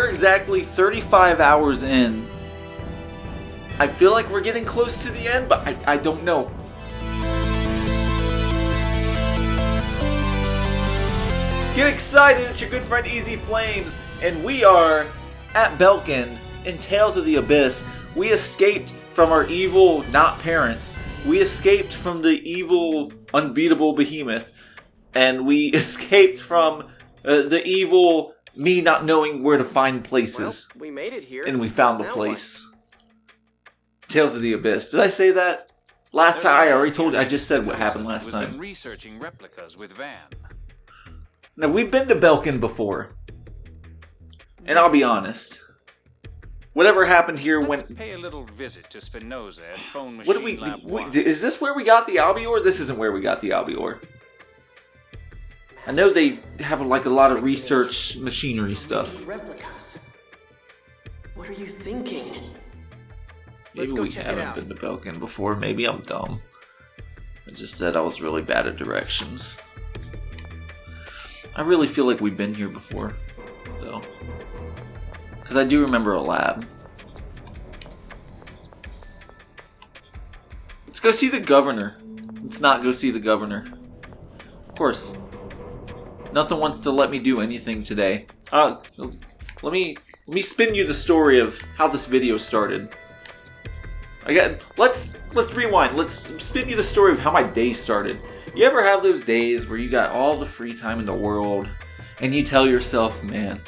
exactly 35 hours in. I feel like we're getting close to the end, but I don't know. Get excited, it's your good friend Easy Flames, and we are at Belkin in Tales of the Abyss. We escaped from our evil, not parents. We escaped from the evil, unbeatable behemoth. And we escaped from the evil me not knowing where to find places. Well, we made it here. And we found the place. Tales of the Abyss. Did I say that? Last time I already told you. I just said what happened last time. Been researching replicas with Van. Now, we've been to Belkin before. And I'll be honest. Whatever happened here Let's pay a little visit to Spinoza at Phone Machine what do we is this where we got the Albior? This isn't where we got the Albior. I know they have like a lot of research machinery stuff. Replicas. What are you thinking? Maybe we haven't been to Belkin before. Maybe I'm dumb. I just said I was really bad at directions. I really feel like we've been here before, though. Because I do remember a lab. Let's go see the governor. Let's not go see the governor. Of course. Nothing wants to let me do anything today. Let me spin you the story of how this video started. Let's rewind. Let's spin you the story of how my day started. You ever have those days where you got all the free time in the world and you tell yourself, man,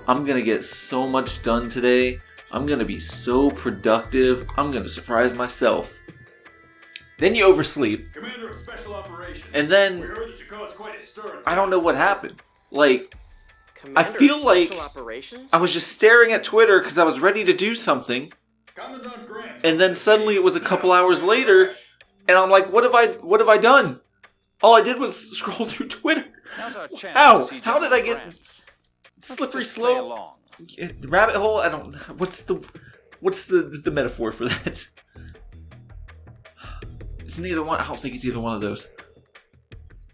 I'm gonna get so much done today. I'm gonna be so productive. I'm gonna surprise myself. Then you oversleep. Commander of Special Operations. And then we heard that you caused quite a stir. I don't know what happened. Like, Commander I feel like Operations? I was just staring at Twitter because I was ready to do something. And then suddenly it was a couple hours later, and I'm like, what have I done? All I did was scroll through Twitter. Ow! How did I get slippery slope? Rabbit hole? I don't. What's the metaphor for that? It's neither one. I don't think it's either one of those.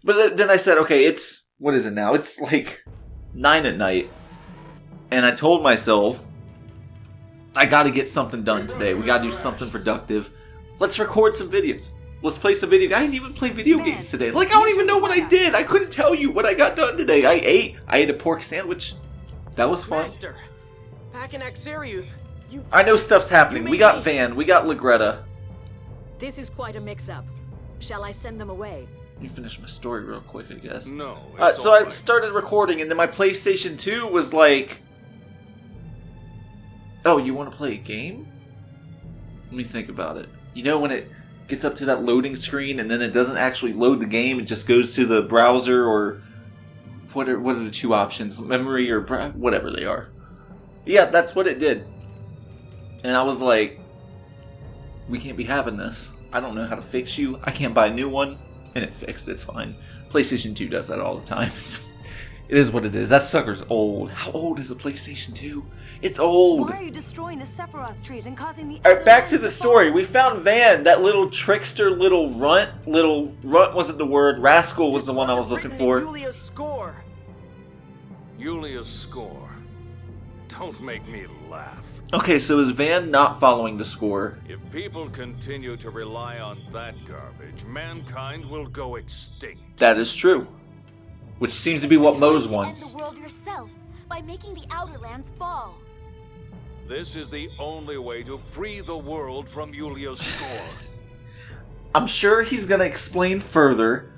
But then I said, okay, what is it now? It's like 9 at night, and I told myself, I gotta get something done today. We gotta do something productive. Let's record some videos. Let's play some video. I didn't even play video games today. Like, I don't even know what I did. I couldn't tell you what I got done today. I ate a pork sandwich. That was fun. Master, back in Axariuth, I know stuff's happening. We got Van. We got Legretta. This is quite a mix-up. Shall I send them away? Let me finish my story real quick, I guess. No. So I started recording, and then my PlayStation 2 was like, oh, you want to play a game? Let me think about it. You know when it gets up to that loading screen and then it doesn't actually load the game, it just goes to the browser, or what are the two options? Memory or whatever they are. Yeah, that's what it did. And I was like, we can't be having this. I don't know how to fix you. I can't buy a new one. And it fixed. It's fine. PlayStation 2 does that all the time. It is what it is. That sucker's old. How old is a PlayStation 2? It's old. Why are you destroying the Sephiroth trees and causing the... Alright, back to the story. We found Van, that little trickster, little runt. Little runt wasn't the word. Rascal was the one I was looking for. Julia's score. Julia's score. Don't make me laugh. Okay, so is Van not following the score? If people continue to rely on that garbage, mankind will go extinct. That is true. Which seems to be what Mose wants. End the world yourself by making the Outer Lands fall. This is the only way to free the world from Julia's score. I'm sure he's gonna explain further,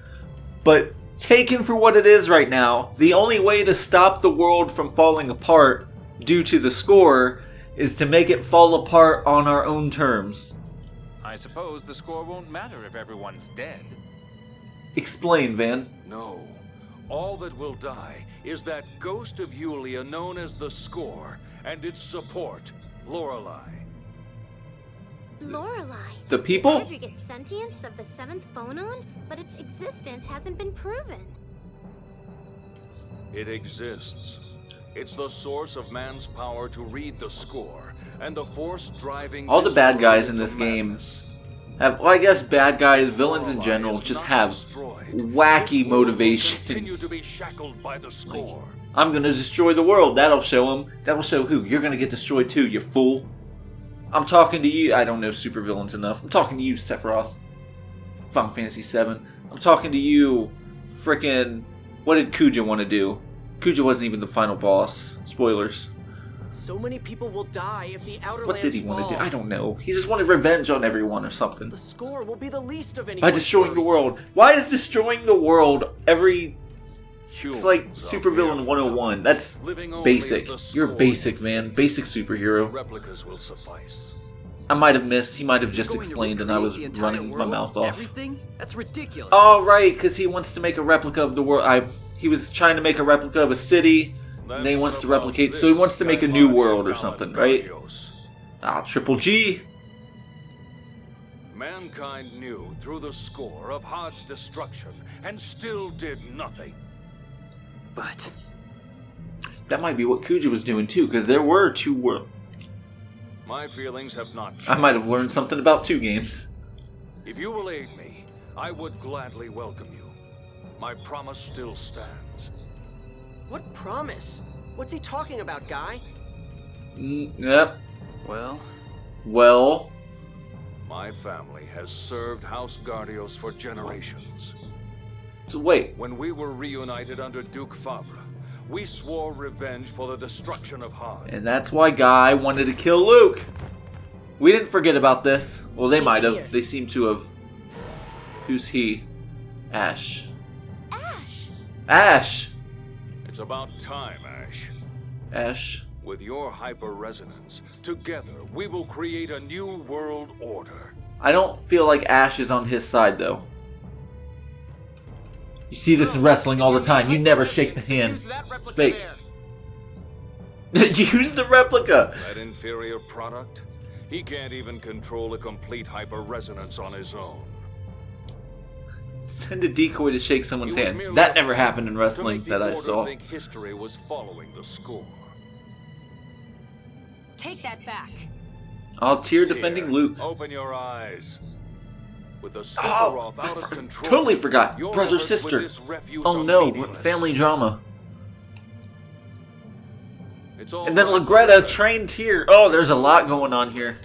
but taken for what it is right now, the only way to stop the world from falling apart due to the score is to make it fall apart on our own terms. I suppose the score won't matter if everyone's dead. Explain, Van. No. All that will die is that ghost of Julia known as the Score and its support, Lorelei. Lorelei. The people? Aggregate sentience of the seventh phonon, but its existence hasn't been proven. It exists. It's the source of man's power to read the score, and the force driving all the bad guys in this game have, well, I guess bad guys, villains in general, just have wacky motivations. Continue to be shackled by the score. I'm gonna destroy the world. That'll show him. That'll show who? You're gonna get destroyed too, you fool. I'm talking to you. I don't know supervillains enough. I'm talking to you, Sephiroth. Final Fantasy VII. I'm talking to you, frickin'... What did Kuja want to do? Kuja wasn't even the final boss. Spoilers. So many people will die if the Outer What Lands did he want to fall. do? I don't know. He just wanted revenge on everyone or something. The score will be the least of any. By destroying the world. Why is destroying the world every... It's like Supervillain 101. That's basic. You're basic, man. Basic superhero. Replicas will suffice. I might have missed. He might have just Going to explained and I was recreate the entire running my world? mouth off. Everything? That's ridiculous. Oh, right, because he wants to make a replica of the world. He was trying to make a replica of a city, and then he wants to replicate, so he wants to make a new world or something, right? Ah, Triple G. Mankind knew through the score of Hod's destruction and still did nothing. But That might be what Kuja was doing too, because there were 2 worlds. My feelings have not changed. I might have learned something about 2 games. If you will aid me, I would gladly welcome you. My promise still stands. What promise? What's he talking about, Guy? Yep. well, My family has served House Guardios for generations. So wait. When we were reunited under Duke Fabra, we swore revenge for the destruction of Hod. And that's why Guy wanted to kill Luke. We didn't forget about this. Well, they He's might have. here. They seem to have. Who's he? Ash. Ash! Ash! It's about time, Ash. Ash. With your hyper-resonance, together we will create a new world order. I don't feel like Ash is on his side, though. You see this in wrestling all the time. You never shake the hand. Use that replica It's fake. there. Use the replica! That inferior product? He can't even control a complete hyper-resonance on his own. Send a decoy to shake someone's He was hand. merely That a never puppet happened in to wrestling make the that I order saw. think history was following the score. Take that back. Oh, Tyr defending Tyr, Luke. Open your eyes. With the Oh, Sephiroth out of control. totally forgot. your Brother, efforts with sister. this refuse Oh are no, meaningless. family drama. It's all And then right, Legretta Legretta. trained Tyr. Oh, there's a lot going on here.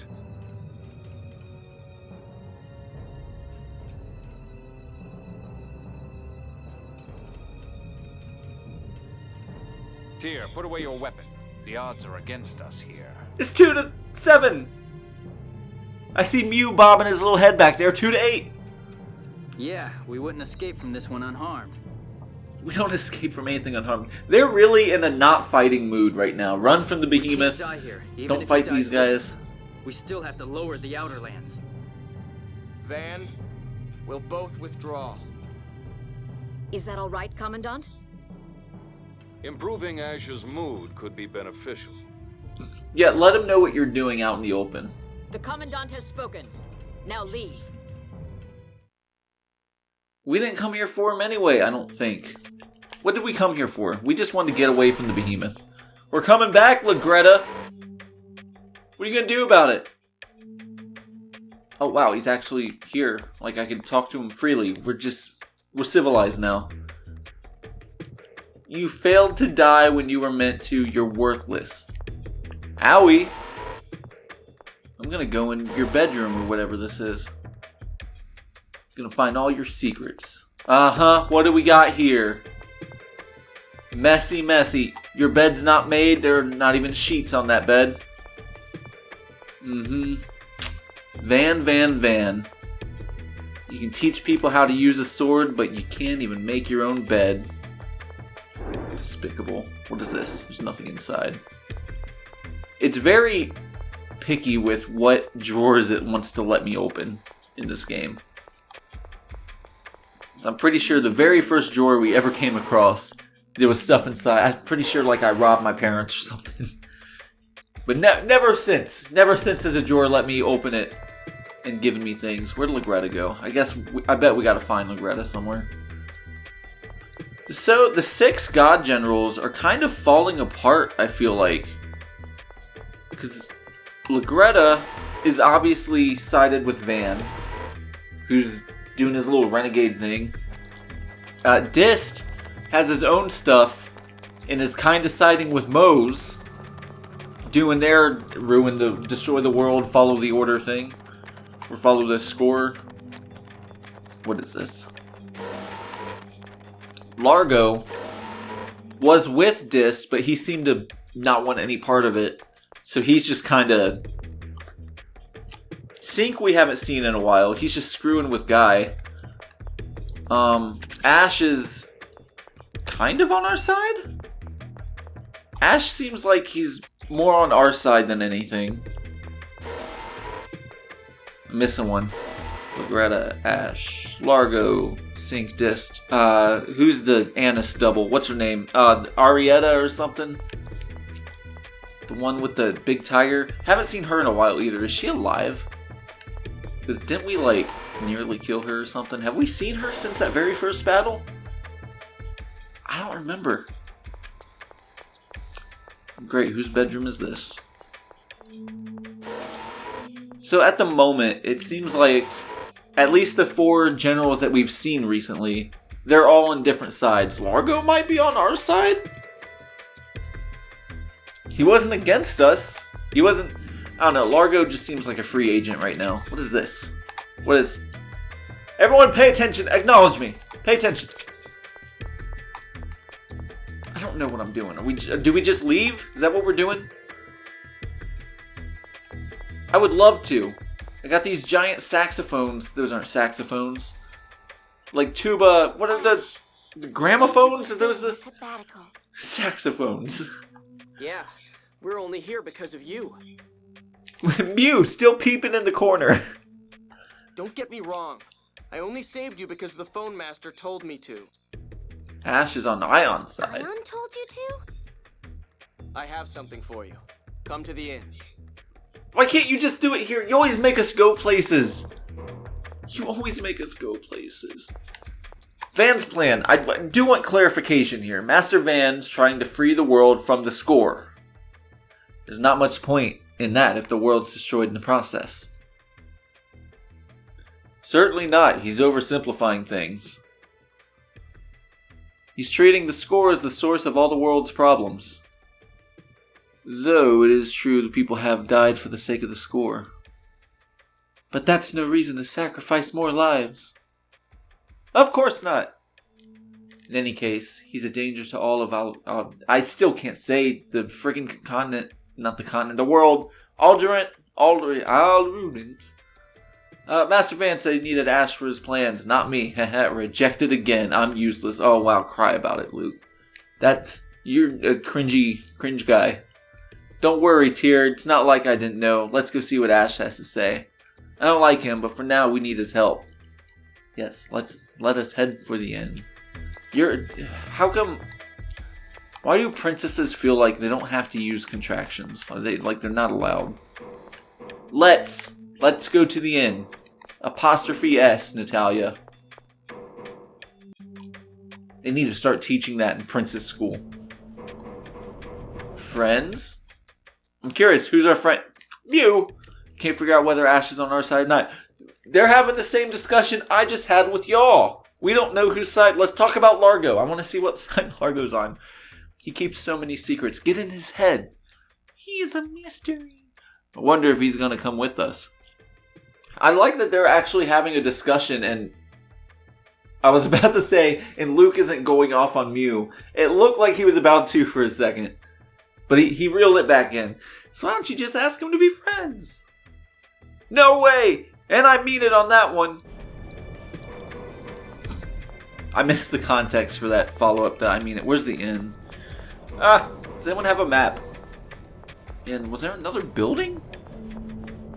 Tyr, put away your weapon. The odds are against us here. It's 2-7. I see Mew bobbing his little head back there. 2-8. yeah, we wouldn't escape from this one unharmed. We don't escape from anything unharmed. They're really in a not fighting mood right now. Run from the We behemoth. can't die here. Even Don't if he fight dies these with us. guys. We still have to lower the Outer Lands. Van, we'll both withdraw. Is that all right, Commandant? Improving Ash's mood could be beneficial. Yeah, let him know what you're doing out in the open. The Commandant has spoken. Now leave. We didn't come here for him anyway, I don't think. What did we come here for? We just wanted to get away from the behemoth. We're coming back, Legretta! What are you gonna do about it? Oh wow, he's actually here. Like, I can talk to him freely. We're civilized now. You failed to die when you were meant to. You're worthless. Owie! I'm gonna go in your bedroom or whatever this is. Gonna find all your secrets. Uh-huh, what do we got here? Messy, messy. Your bed's not made. There are not even sheets on that bed. Mm-hmm. Van. You can teach people how to use a sword, but you can't even make your own bed. Despicable. What is this? There's nothing inside. It's very picky with what drawers it wants to let me open in this game. I'm pretty sure the very first drawer we ever came across, there was stuff inside. I'm pretty sure like I robbed my parents or something. But never since. Never since has a drawer let me open it and given me things. Where'd Legretta go? I bet we gotta find Legretta somewhere. So, the 6 God Generals are kind of falling apart, I feel like. Because Legretta is obviously sided with Van, who's doing his little renegade thing. Dist has his own stuff and is kind of siding with Moe's, doing their destroy the world, follow the order thing, or follow the score. What is this? Largo was with Dis, but he seemed to not want any part of it, so he's just kind of... Sync we haven't seen in a while. He's just screwing with Guy. Ash is kind of on our side? Ash seems like he's more on our side than anything. I'm missing one. Legretta, Ash, Largo, Sync, Dist. Who's the Annis double? What's her name? Arietta or something? The one with the big tiger? Haven't seen her in a while either. Is she alive? Because didn't we, like, nearly kill her or something? Have we seen her since that very first battle? I don't remember. Great, whose bedroom is this? So at the moment, it seems like at least the 4 generals that we've seen recently, they're all on different sides. Largo might be on our side? He wasn't against us. He wasn't... I don't know, Largo just seems like a free agent right now. What is this? What is... Everyone pay attention! Acknowledge me! Pay attention! I don't know what I'm doing. Do we just leave? Is that what we're doing? I would love to. I got these giant saxophones. Those aren't saxophones. Like tuba... What are the gramophones? Are those the... Saxophones. Yeah, we're only here because of you. Mew, still peeping in the corner. Don't get me wrong. I only saved you because the phone master told me to. Ash is on Ion's side. Ion told you to? I have something for you. Come to the inn. Why can't you just do it here? You always make us go places. You always make us go places. Van's plan. I do want clarification here. Master Van's trying to free the world from the score. There's not much point in that if the world's destroyed in the process. Certainly not. He's oversimplifying things. He's treating the score as the source of all the world's problems. Though it is true that people have died for the sake of the score. But that's no reason to sacrifice more lives. Of course not. In any case, he's a danger to all of I still can't say the friggin' continent. Not the continent, the world. Alderant. Master Van said he needed Ash for his plans, not me. Rejected again. I'm useless. Oh wow, cry about it, Luke. You're a cringe guy. Don't worry, Tyr. It's not like I didn't know. Let's go see what Ash has to say. I don't like him, but for now we need his help. Yes, let us head for the inn. How come? Why do princesses feel like they don't have to use contractions? Are they like they're not allowed? Let's go to the inn. Apostrophe S, Natalia. They need to start teaching that in princess school. Friends? I'm curious, who's our friend? Mew! Can't figure out whether Ash is on our side or not. They're having the same discussion I just had with y'all. We don't know whose side. Let's talk about Largo. I want to see what side Largo's on. He keeps so many secrets. Get in his head. He is a mystery. I wonder if he's going to come with us. I like that they're actually having a discussion, and I was about to say, and Luke isn't going off on Mew. It looked like he was about to for a second, but he reeled it back in. So why don't you just ask him to be friends? No way! And I mean it on that one. I missed the context for that follow-up. I mean it. Where's the inn? Does anyone have a map? And was there another building?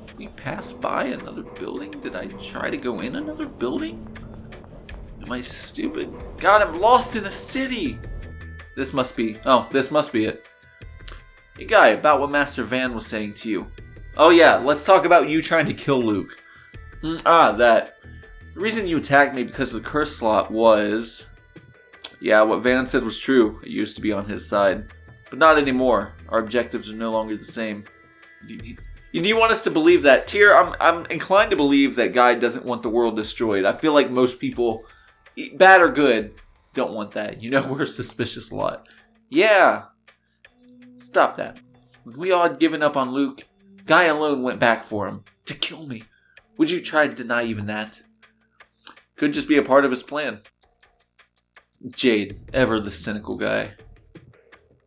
Did we pass by another building? Did I try to go in another building? Am I stupid? God, I'm lost in a city! This must be it. Hey guy, about what Master Van was saying to you. Oh yeah, let's talk about you trying to kill Luke. That. The reason you attacked me because of the curse slot was... Yeah, what Van said was true. I used to be on his side. But not anymore. Our objectives are no longer the same. Do you want us to believe that? Tyr, I'm inclined to believe that Guy doesn't want the world destroyed. I feel like most people, bad or good, don't want that. You know, we're a suspicious lot. Yeah. Stop that. When we all had given up on Luke, Guy alone went back for him. To kill me. Would you try to deny even that? Could just be a part of his plan. Jade, ever the cynical guy.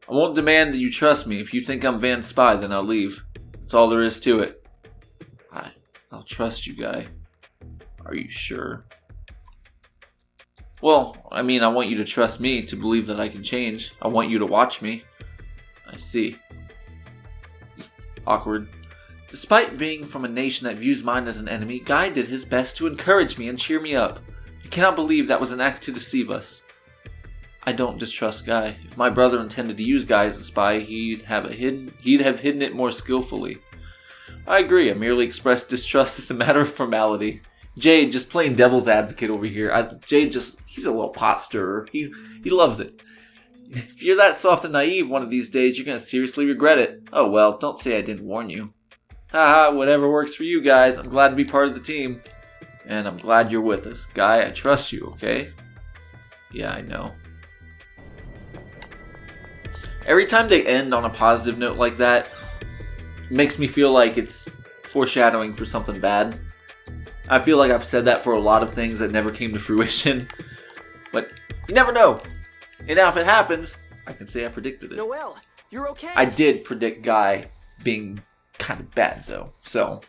I won't demand that you trust me. If you think I'm Van's spy, then I'll leave. That's all there is to it. I'll trust you, Guy. Are you sure? Well, I mean, I want you to trust me to believe that I can change. I want you to watch me. I see. Awkward. Despite being from a nation that views mine as an enemy, Guy did his best to encourage me and cheer me up. I cannot believe that was an act to deceive us. I don't distrust Guy. If my brother intended to use Guy as a spy, he'd have hidden it more skillfully. I agree. I merely expressed distrust as a matter of formality. Jade just playing devil's advocate over here. He's a little pot stirrer. He loves it. If you're that soft and naive one of these days, you're going to seriously regret it. Oh well, don't say I didn't warn you. Haha, whatever works for you guys. I'm glad to be part of the team. And I'm glad you're with us. Guy, I trust you, okay? Yeah, I know. Every time they end on a positive note like that, it makes me feel like it's foreshadowing for something bad. I feel like I've said that for a lot of things that never came to fruition. But you never know. And now if it happens, I can say I predicted it. Noel, you're okay. I did predict Guy being kind of bad, though. So,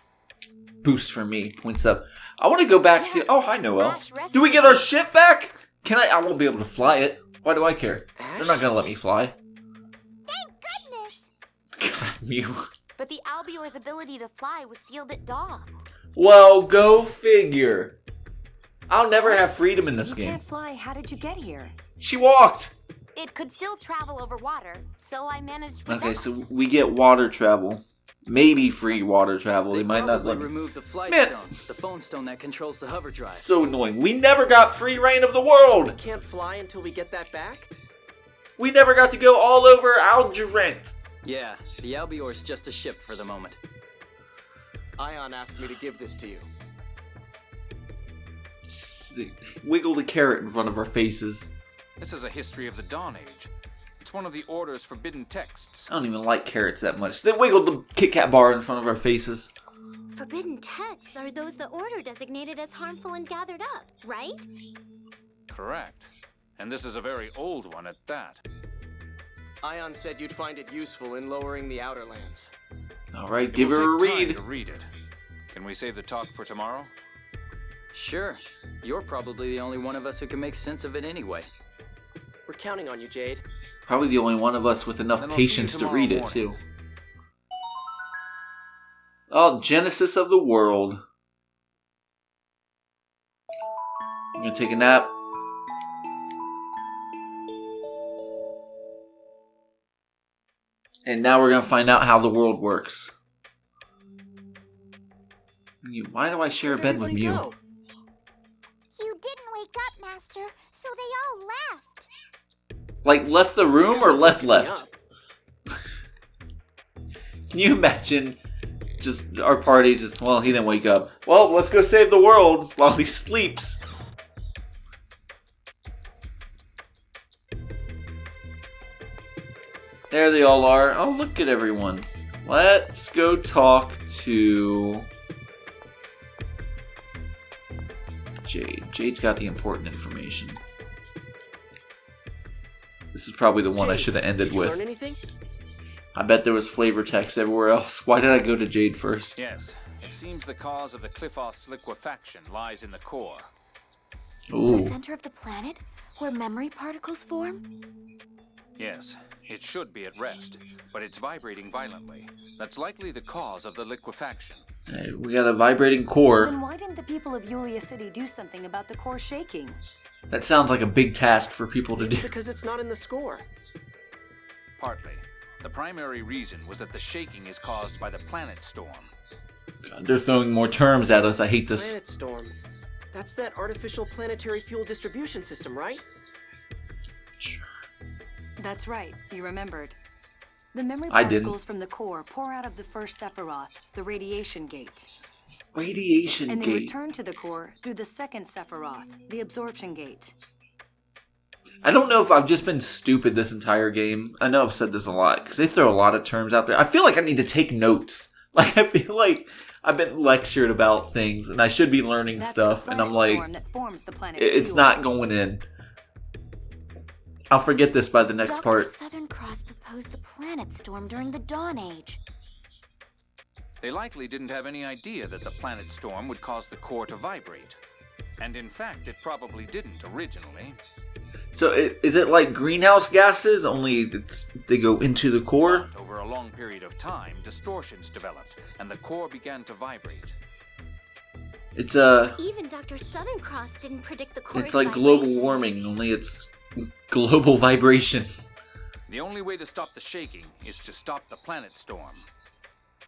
boost for me. Points up. I want to go back to... Oh, hi, Noel. Do we get our ship back? Can I won't be able to fly it. Why do I care? Ash? They're not going to let me fly. Thank goodness! God, Mew. But the Albior's ability to fly was sealed at Daw. Well, go figure. I'll never have freedom in this You game. can't fly. How did you get here? She walked. It could still travel over water, so I managed with Okay, that. so we get water travel. Maybe free water travel. They They might not probably let me. removed the flight Man. stone, the phone stone that controls the hover drive. So annoying. We never got free reign of the We world. can't fly until we get that back? We never got to go all over Algerant. Yeah, the Albior's just a ship for the moment. Ion asked me to give this to you. They wiggled a carrot in front of our faces. This is a history of the Dawn Age. It's one of the Order's forbidden texts. I don't even like carrots that much. They wiggled the Kit Kat bar in front of our faces. Forbidden texts are those the Order designated as harmful and gathered up, right? Correct. And this is a very old one at that. Ion said you'd find it useful in lowering the Outer Lands. All right, It give will her a take time read. to read it. Can we save the talk for tomorrow? Sure. You're probably the only one of us who can make sense of it anyway. We're counting on you, Jade. Probably the only one of us with enough Then I'll see you patience to tomorrow read it, morning. too. Oh, Genesis of the World. I'm gonna take a nap. And now we're gonna find out how the world works. Why do I share a bed with Everybody you? go. You didn't wake up, Master, so they all left. Like, left the room or left? Yeah. Can you imagine just our party just, well, he didn't wake up. Well, let's go save the world while he sleeps. There they all are. Oh, look at everyone. Let's go talk to Jade. Jade's got the important information. This is probably the one I Jade, should have ended did you with. learn anything? I bet there was flavor text everywhere else. Why did I go to Jade first? Yes. It seems the cause of the Cliffoth's liquefaction lies in the core. The Ooh. center of the planet, where memory particles form? Yes. It should be at rest, but it's vibrating violently. That's likely the cause of the liquefaction. Hey, we got a vibrating core. Then why didn't the people of Yulia City do something about the core shaking? That sounds like a big task for people to do. Because it's not in the score. Partly. The primary reason was that the shaking is caused by the planet storm. God, they're throwing more terms at us. I hate this. Planet Storm. That's that artificial planetary fuel distribution system, right? That's right, you remembered. The memory I didn't. particles from the core pour out of the first Sephiroth, the radiation gate. Radiation And they gate. return to the core through the second Sephiroth, the absorption gate. I don't know if I've just been stupid this entire game. I know I've said this a lot, because they throw a lot of terms out there. I feel like I need to take notes. Like, I feel like I've been lectured about things, and I should be learning stuff, and I'm like, it's not going in. I'll forget this by the next part. Dr. Southern Cross proposed the planet storm during the Dawn Age. They likely didn't have any idea that the planet storm would cause the core to vibrate. And in fact, it probably didn't originally. So is it like greenhouse gases, only they go into the core? But over a long period of time, distortions developed, and the core began to vibrate. It's Even Dr. Southern Cross didn't predict the core's it's like global vibration. warming, only it's global vibration. The only way to stop the shaking is to stop the planet storm.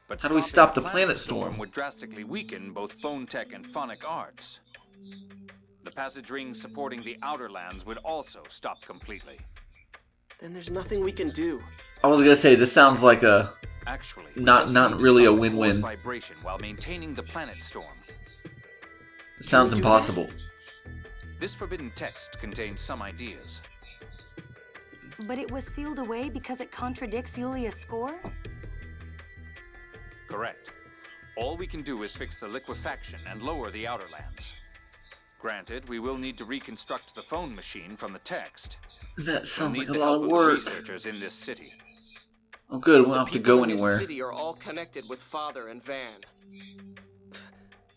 But How do we stop the planet storm? Would drastically weaken both phone tech and phonic arts. The passage rings supporting the outer lands would also stop completely. Then there's nothing we can do. I was gonna say, this sounds like a Actually, we not just need to really a stop the win-win. core's vibration while maintaining the planet storm. It sounds Can we do impossible. This forbidden text contains some ideas. But it was sealed away because it contradicts Yulia's score? Correct. All we can do is fix the liquefaction and lower the outer lands. Granted, we will need to reconstruct the phone machine from the text. That We'll sounds need like a the lot help of of the work. researchers in this city. Oh good, we The don't have to people go in this anywhere. city are all connected with Father and Van.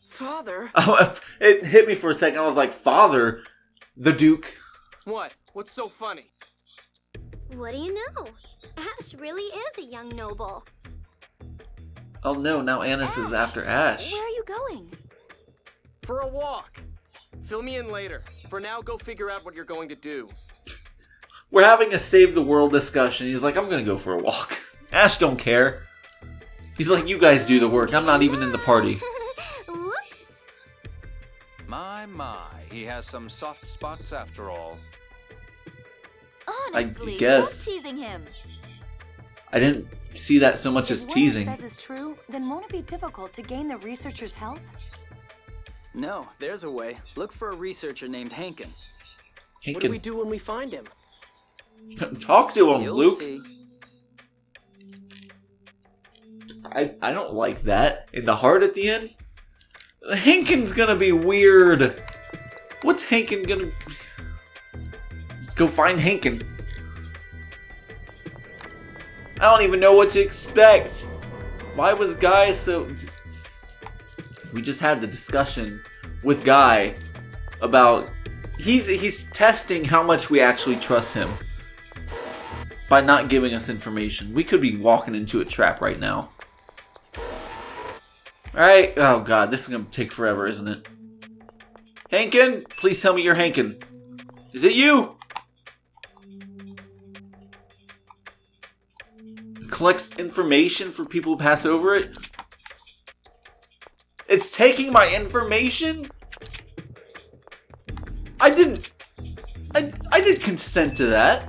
Father? Oh, it hit me for a second. I was like, Father? The Duke? What? What's so funny? What do you know? Ash really is a young noble. Oh no, now Annis is after Ash. Where are you going? For a walk. Fill me in later. For now, go figure out what you're going to do. We're having a save the world discussion. He's like, I'm gonna go for a walk. Ash don't care. He's like, you guys do the work. I'm not even in the party. Whoops. My, he has some soft spots after all. Honestly, guess. stop teasing him. I didn't see that so much as If what teasing. Ash says is true, then won't it be difficult to gain the researcher's health? No, there's a way. Look for a researcher named Hankin. What do we do when we find him? Talk to him, You'll Luke. see. I don't like that. In the heart at the end? Hankin's gonna be weird. What's Hankin gonna... Let's go find Hankin. I don't even know what to expect. Why was Guy so... We just had the discussion with Guy about... He's testing how much we actually trust him by not giving us information. We could be walking into a trap right now. Alright. Oh god, this is going to take forever, isn't it? Hankin? Please tell me you're Hankin. Is it you? Collects information for people who pass over it? It's taking my information? I didn't consent to that.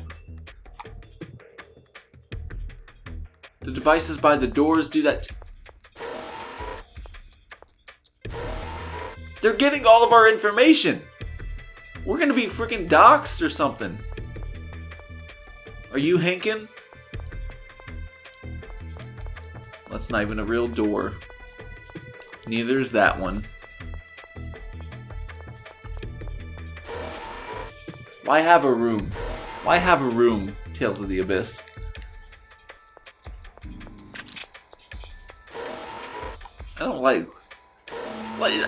The devices by the doors do that. They're getting all of our information. We're gonna be freaking doxxed or something. Are you Hankin? That's not even a real door. Neither is that one. Why have a room? Why have a room, Tales of the Abyss? I don't like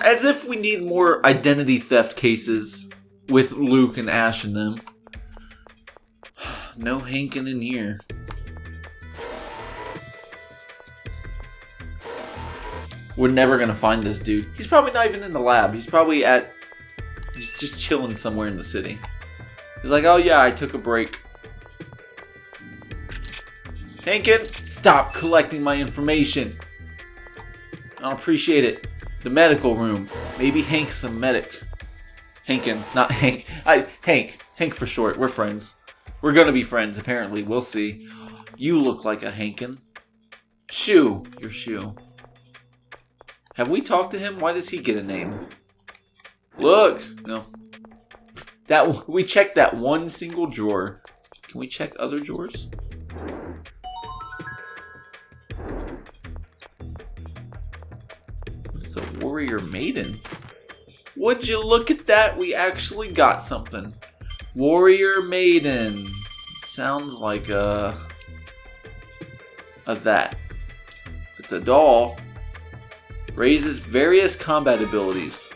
as if we need more identity theft cases with Luke and Ash in them. No Hankin in here. We're never gonna find this dude. He's probably not even in the lab. He's probably he's just chilling somewhere in the city. He's like, oh yeah, I took a break. Hankin, stop collecting my information. I don't appreciate it. The medical room. Maybe Hank's a medic. Hankin, not Hank. Hank for short. We're friends. We're gonna be friends, apparently. We'll see. You look like a Hankin. Shoe. Your shoe. Have we talked to him? Why does he get a name? Look! No. That we checked that one single drawer. Can we check other drawers? It's a warrior maiden. Would you look at that? We actually got something. Warrior maiden. Sounds like a that. It's a doll. Raises various combat abilities.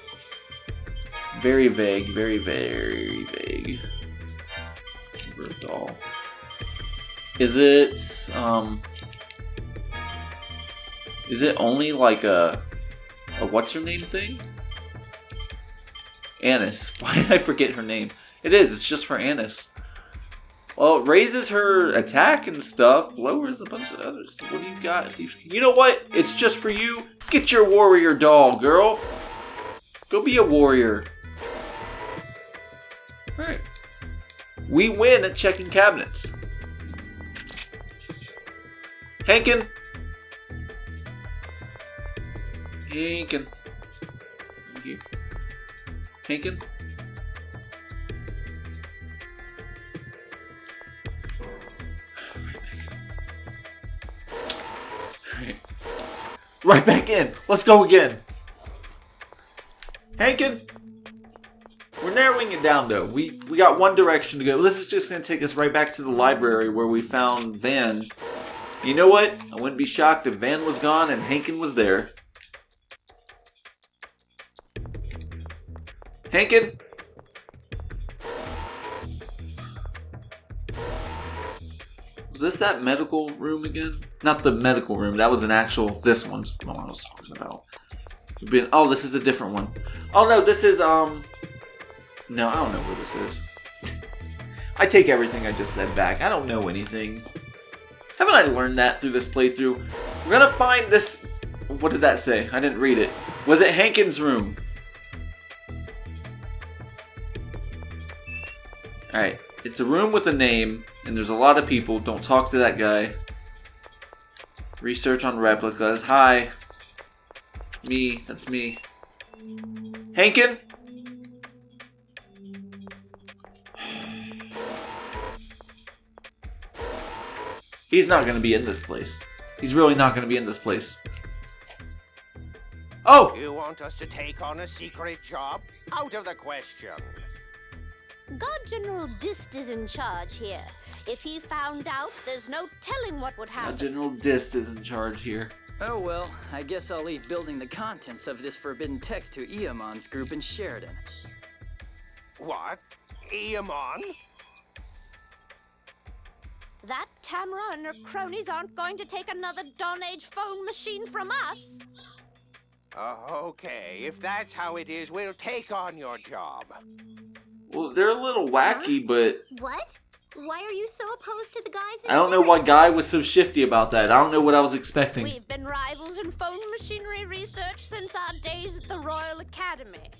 Very vague, very, very vague. For a doll. Is it only like a what's her name thing? Annis. Why did I forget her name? It's just for Annis. Well, it raises her attack and stuff, lowers a bunch of others. What do you got? You know what? It's just for you. Get your warrior doll, girl. Go be a warrior. Alright. We win at checking cabinets. Hankin. Hankin. Thank you. Hankin. Right back in. Let's go again. Hankin. We're narrowing it down though. We got one direction to go. This is just going to take us right back to the library where we found Van. You know what? I wouldn't be shocked if Van was gone and Hankin was there. Hankin. Was this that medical room again? Not the medical room. That was an actual... This one's the one I was talking about. Oh, this is a different one. Oh, no. This is, No, I don't know where this is. I take everything I just said back. I don't know anything. Haven't I learned that through this playthrough? We're gonna find this... What did that say? I didn't read it. Was it Hankin's room? Alright. It's a room with a name, and there's a lot of people. Don't talk to that guy. Research on replicas. Hi. Me. That's me. Hankin? He's not going to be in this place. He's really not going to be in this place. Oh! You want us to take on a secret job? Out of the question. God General Dist is in charge here. If he found out, there's no telling what would happen. General Dist is in charge here. Oh well, I guess I'll leave building the contents of this forbidden text to Eamon's group in Sheridan. What? Daemon? That Tamara and her cronies aren't going to take another Dawn Age phone machine from us. Okay, if that's how it is, we'll take on your job. Well, they're a little wacky, but... What? Why are you so opposed to the guys in I don't know why Guy was so shifty about that. I don't know what I was expecting. We've been rivals in phone machinery research since our days at the Royal Academy.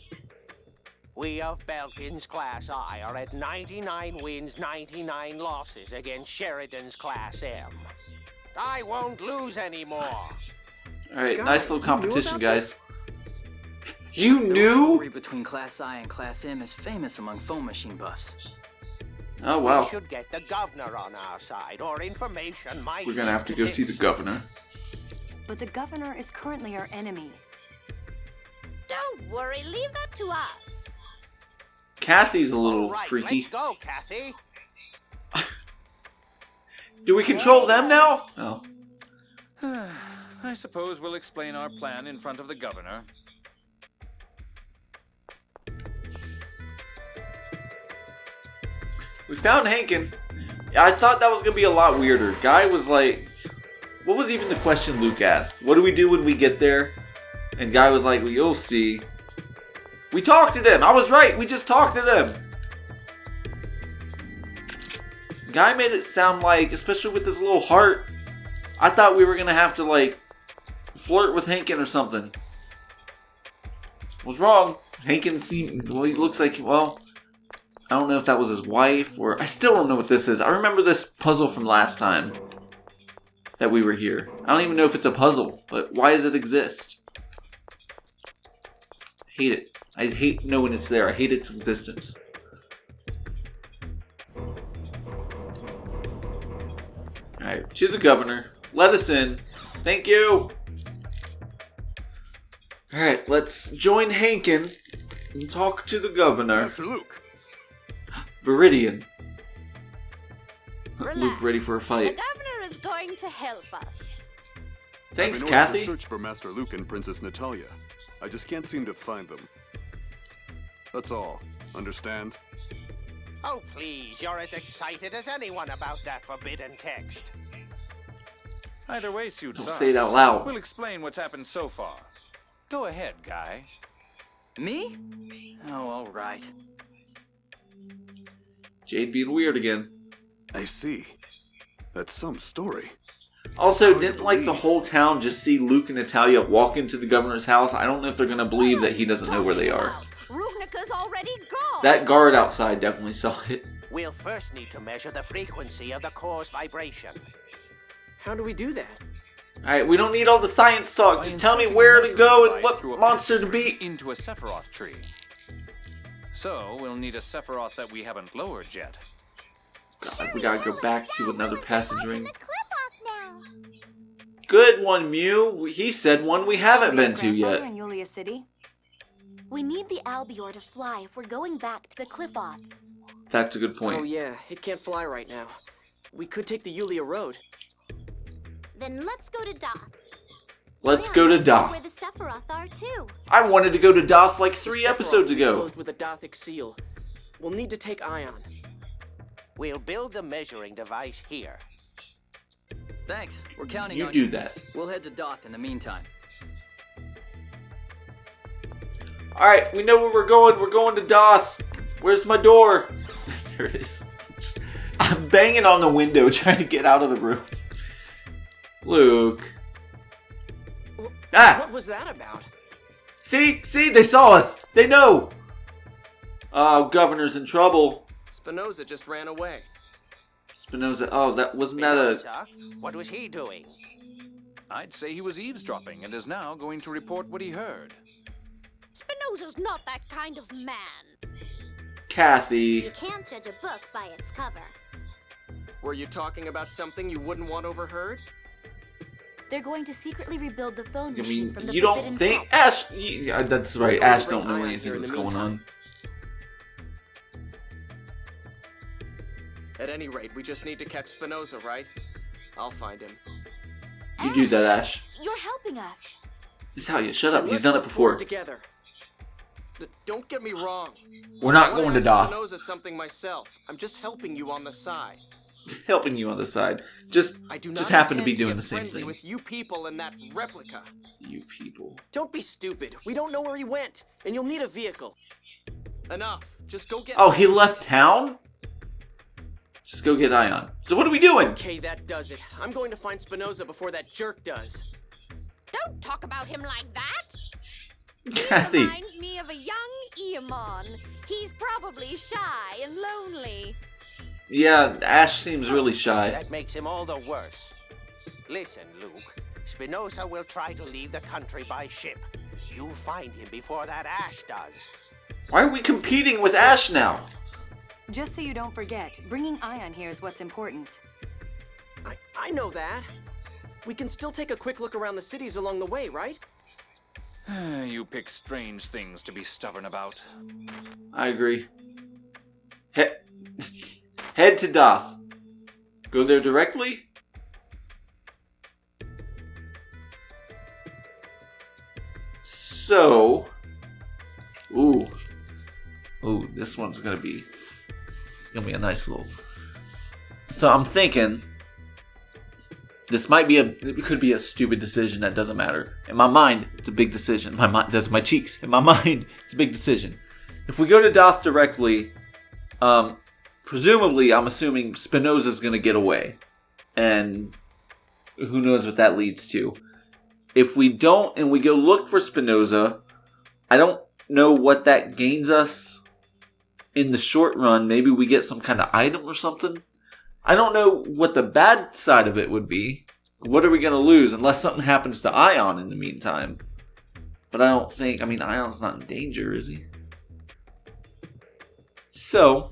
We of Belkin's Class I are at 99 wins, 99 losses against Sheridan's Class M. I won't lose anymore. Alright, nice little competition, guys. This? You The knew? rivalry between Class I and Class M is famous among phone machine buffs. Oh, wow. We should get the governor on our side, or information might We're gonna have to go see the governor. But the governor is currently our enemy. Don't worry, leave that to us. Kathy's a little All right, freaky. let's go, Kathy. Do we control them now? Oh. I suppose we'll explain our plan in front of the governor. We found Hankin. I thought that was going to be a lot weirder. Guy was like... What was even the question Luke asked? What do we do when we get there? And Guy was like, well, you'll see. We talked to them. I was right. We just talked to them. Guy made it sound like, especially with this little heart, I thought we were going to have to, like, flirt with Hankin or something. Was wrong. Hankin seemed... Well, he looks like... Well... I don't know if that was his wife, or... I still don't know what this is. I remember this puzzle from last time that we were here. I don't even know if it's a puzzle, but why does it exist? Hate it. I hate knowing it's there. I hate its existence. Alright, to the governor. Let us in. Thank you. Alright, let's join Hankin and talk to the governor. Master Luke. Viridian. Relax. Luke ready for a The fight. governor is going to help us. Thanks, I've been ordered Kathy. to search for Master Luke and Princess Natalia. I just can't seem to find them. That's all. Understand? Oh, please, you're as excited as anyone about that forbidden text. Either way suits Don't us. say it out loud. We'll explain what's happened so far. Go ahead, Guy. Me? Oh, all right. Jade being weird again. I see. That's some story. Also, Hard to didn't like the believe. whole town just see Luke and Natalia walk into the governor's house? I don't know if they're gonna believe that he doesn't know where they are. Rugnika's already gone. That guard outside definitely saw it. We'll first need to measure the frequency of the core's vibration. How do we do that? Alright, we don't need all the science talk. By Just tell me inserting where a to measuring go and device what through a monster to passageway beat. into a Sephiroth tree. So we'll need a Sephiroth that we haven't lowered yet. God, we gotta go back to another passage ring. The cliff off now. Good one, Mew. He said one we haven't been to Grandfather yet. in Yulia City. We need the Albior to fly if we're going back to the cliff off. That's a good Oh point. yeah, it can't fly right now. We could take the Yulia Road. Then let's go to Doth. Let's go to Where Doth. the Sephiroth are too. I wanted to go to Doth like 3 Sephiroth episodes will be ago. Closed with a Dothic seal. We'll need to take Ion. We'll build the measuring device here. Thanks. We're counting You on do you. that. We'll head to Doth in the meantime. Alright, we know where we're going. We're going to Doth. Where's my door? There it is. I'm banging on the window trying to get out of the room. Luke. Ah! What was that about? See? See? They saw us. They know. Oh, Governor's in trouble. Spinoza just ran away. Spinoza. Oh, that wasn't that a... Spinoza? What was he doing? I'd say he was eavesdropping and is now going to report what he heard. Spinoza's not that kind of man. Kathy. You can't judge a book by its cover. Were you talking about something you wouldn't want overheard? They're going to secretly rebuild the phone I machine mean, from the you don't forbidden think... text. Ash... Yeah, that's right. We're going Ash to bring don't know Ion anything here in that's the going on. meantime. At any rate, we just need to catch Spinoza, right? I'll find him. You do that, Ash. You're helping us. Natalia, shut up. And He's let's done it look for before. Together. Don't get me wrong. We're not I wanna going to ask Doth. Spinoza something myself. I'm just helping you on the side. Helping you on the side. Just I do not just happen to intend be doing get the same friendly thing. with you people and that replica. You people. Don't be stupid. We don't know where he went, and you'll need a vehicle. Enough. Just go get. Oh, he left town? Just go get Ion. So what are we doing? Okay, that does it. I'm going to find Spinoza before that jerk does. Don't talk about him like that. Kathy. Reminds me of a young Eamon. He's probably shy and lonely. Yeah, Ash seems really shy. That makes him all the worse. Listen, Luke. Spinoza will try to leave the country by ship. You find him before that Ash does. Why are we competing with Ash now? Just so you don't forget, bringing Ion here is what's important. I know that. We can still take a quick look around the cities along the way, right? You pick strange things to be stubborn about. I agree. Head to Doth. Go there directly? So... Ooh, this one's gonna be... It's gonna be a nice little... So I'm thinking... This might be it could be a stupid decision that doesn't matter. In my mind, it's a big decision. That's my cheeks. In my mind, it's a big decision. If we go to Doth directly, presumably, I'm assuming Spinoza's going to get away. And who knows what that leads to. If we don't, and we go look for Spinoza, I don't know what that gains us in the short run. Maybe we get some kind of item or something. I don't know what the bad side of it would be. What are we going to lose unless something happens to Ion in the meantime? But I don't think... I mean, Ion's not in danger, is he? So,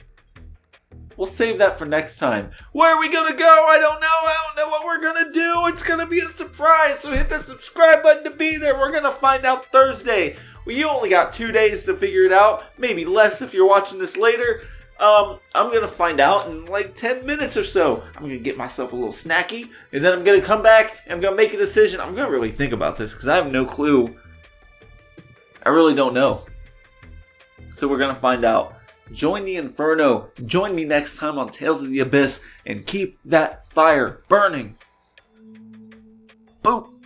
we'll save that for next time. Where are we gonna go? I don't know. I don't know what we're gonna do. It's gonna be a surprise. So hit the subscribe button to be there. We're gonna find out Thursday. Well, you only got 2 days to figure it out. Maybe less if you're watching this later. I'm gonna find out in like 10 minutes or so. I'm gonna get myself a little snacky, and then I'm gonna come back and I'm gonna make a decision. I'm gonna really think about this because I have no clue. I really don't know. So we're gonna find out. Join the Inferno. Join me next time on Tales of the Abyss and keep that fire burning. Boop.